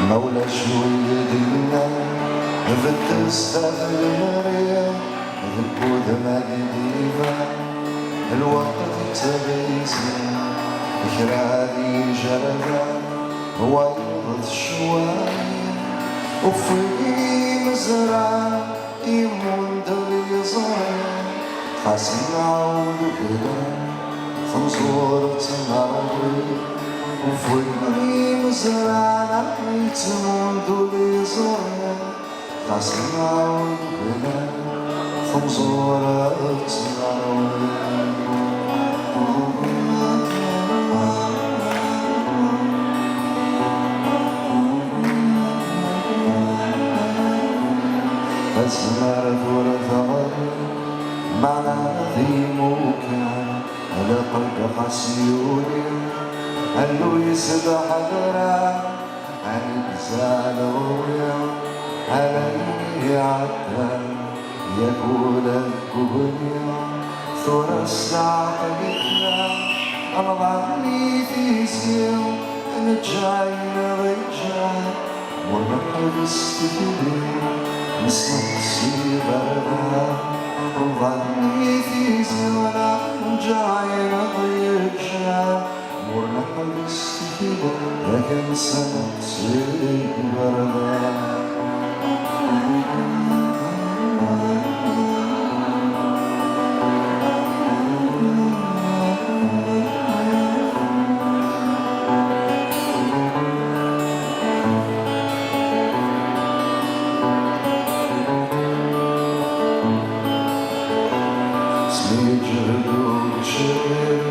مولا شوية دينا ذك استاذ المريم ذك ودمع ديما الوقت تبيزي كرادي جردا ويض شوية وفي مزرعة يمون دولي صايا خاسم عود وكدا خمسورة مرضي وفي مزرعة يمون دولي صايا خاسم عود وكدا خمسورة مرضي أزمار ثورة معنا ذي موكان على قلب حسيوني قالو يسبح درا عن بزالويا علي عدل يقول الكبنيا ثورة الساعة قلتنا أرضعني في سيو نجعينا رجال ونحب استفيدين نسمع سيبرها وظني في زمنا جاينا ضيجا ورنا السفيدة لكن سنة سيبرها يجردوا شير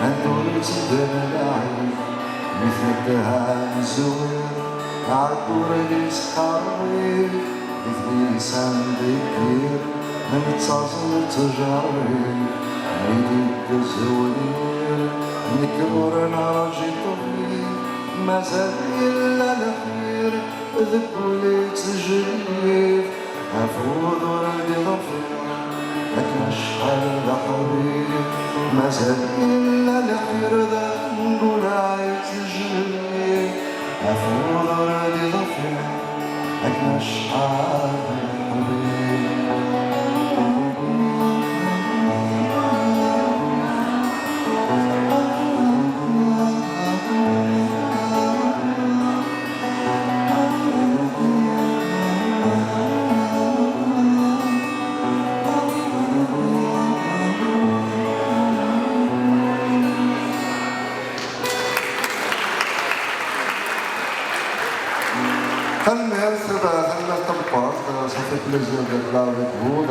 عندهم تدلعي مثل الدهان زوير عالطور يسحري مثل لسان ذكير من تصل تجاري نريد الزوير نكبر نرجي طفلي ما زال إلا الخير ذكولي تجريف عفوض وردي ظفير لكن شحال ذا حبيب ما زال إلا الخير ذا نقول عايز تجري عفو ضرادي ظفير لكن شحال ذا حبيب خلنا نرتبها خلنا نطبق ça fait plaisir d'être là avec vous.